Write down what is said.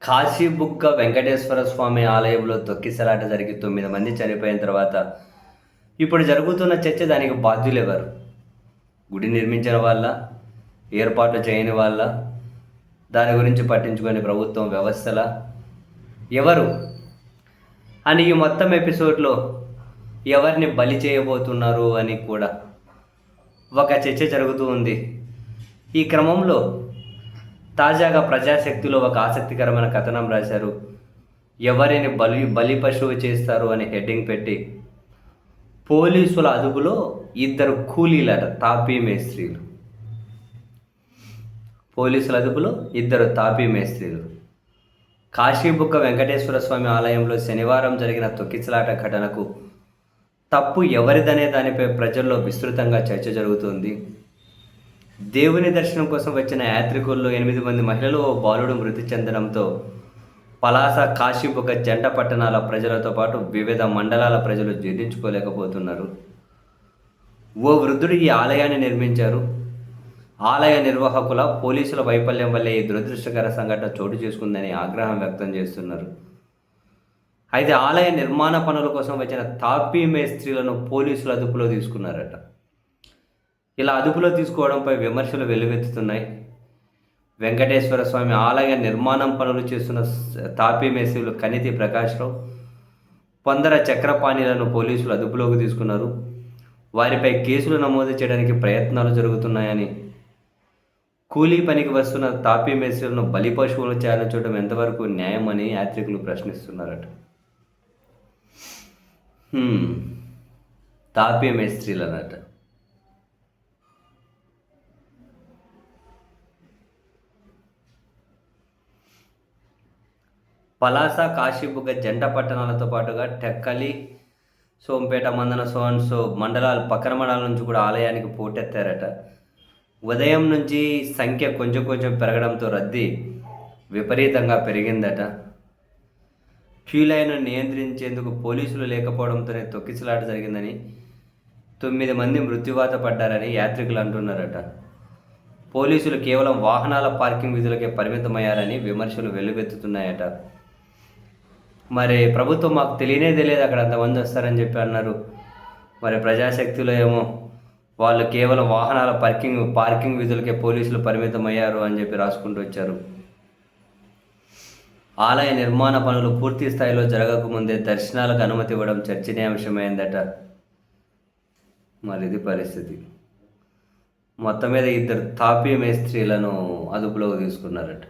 కాశీబుగ్గ వెంకటేశ్వర స్వామి ఆలయంలో తొక్కిసలాట జరిగి 9 మంది చనిపోయిన తర్వాత ఇప్పుడు జరుగుతున్న చర్చ దానికి బాధ్యులెవరు? గుడి నిర్మించిన వాళ్ళ? ఏర్పాటు చేయని వాళ్ళ? దాని గురించి పట్టించుకొని ప్రభుత్వం వ్యవస్థల? ఎవరు? అని ఈ మొత్తం ఎపిసోడ్లో ఎవరిని బలి చేయబోతున్నారు అని కూడా ఒక చర్చ జరుగుతూ ఉంది. ఈ క్రమంలో తాజాగా ప్రజాశక్తిలో ఒక ఆసక్తికరమైన కథనం రాశారు. ఎవరిని బలి పశువు చేస్తారు అని హెడ్డింగ్ పెట్టి పోలీసుల అదుపులో 2 కూలీలట, తాపీ మేస్త్రీలు. పోలీసుల అదుపులో 2 తాపీ మేస్త్రీలు. కాశీబుగ్గ వెంకటేశ్వర స్వామి ఆలయంలో శనివారం జరిగిన తొక్కిసలాట ఘటనకు తప్పు ఎవరిదనే దానిపై ప్రజల్లో విస్తృతంగా చర్చ జరుగుతోంది. దేవుని దర్శనం కోసం వచ్చిన యాత్రికుల్లో 8 మంది మహిళలు, ఓ బాలుడు మృతి చెందడంతో పలాస, కాశీబుగ్గ జంట పట్టణాల ప్రజలతో పాటు వివిధ మండలాల ప్రజలు జీర్ణించుకోలేకపోతున్నారు. ఓ వృద్ధుడు ఈ ఆలయాన్ని నిర్మించారు. ఆలయ నిర్వాహకుల, పోలీసుల వైఫల్యం వల్లే ఈ దురదృష్టకర సంఘటన చోటు చేసుకుందని ఆగ్రహం వ్యక్తం చేస్తున్నారు. అయితే ఆలయ నిర్మాణ పనుల కోసం వచ్చిన తాపీ మేస్త్రీలను పోలీసులు అదుపులో తీసుకున్నారట. ఇలా అదుపులో తీసుకోవడంపై విమర్శలు వెల్లువెత్తుతున్నాయి. వెంకటేశ్వర స్వామి ఆలయ నిర్మాణం పనులు చేస్తున్న తాపీ మేస్త్రీలు కనితి ప్రకాశ్రావు, పొందర చక్రపాణిలను పోలీసులు అదుపులోకి తీసుకున్నారు. వారిపై కేసులు నమోదు చేయడానికి ప్రయత్నాలు జరుగుతున్నాయని, కూలీ పనికి వస్తున్న తాపీ మేస్త్రీలను బలి పశువులు చేయాలని చూడడం ఎంతవరకు న్యాయమని యాత్రికులు ప్రశ్నిస్తున్నారట. తాపీ మేస్త్రీలు అన్నట్టు పలాస, కాశీబుగ్గ జంట పట్టణాలతో పాటుగా టెక్కలి, సోంపేట, మందన, మండలాలు, పక్కన మండలాల నుంచి కూడా ఆలయానికి పోటెత్తారట. ఉదయం నుంచి సంఖ్య కొంచెం కొంచెం పెరగడంతో రద్దీ విపరీతంగా పెరిగిందట. క్యూ లైన్ను నియంత్రించేందుకు పోలీసులు లేకపోవడంతోనే తొక్కిసలాట జరిగిందని, 9 మంది మృత్యువాత పడ్డారని యాత్రికులు అంటున్నారట. పోలీసులు కేవలం వాహనాల పార్కింగ్ విధులకే పరిమితమయ్యారని విమర్శలు వెల్లువెత్తుతున్నాయట. మరి ప్రభుత్వం మాకు తెలియదు అక్కడ అంతమంది వస్తారని చెప్పి అన్నారు. మరి ప్రజాశక్తిలో ఏమో వాళ్ళు కేవలం వాహనాల పార్కింగ్ విధులకే పోలీసులు పరిమితమయ్యారు అని చెప్పి రాసుకుంటూ వచ్చారు. ఆలయ నిర్మాణ పనులు పూర్తి స్థాయిలో జరగకముందే దర్శనాలకు అనుమతి ఇవ్వడం చర్చనీయాంశమైందట. మరి ఇది పరిస్థితి. మొత్తం మీద 2 తాపీ మేస్త్రీలను అదుపులోకి తీసుకున్నారట.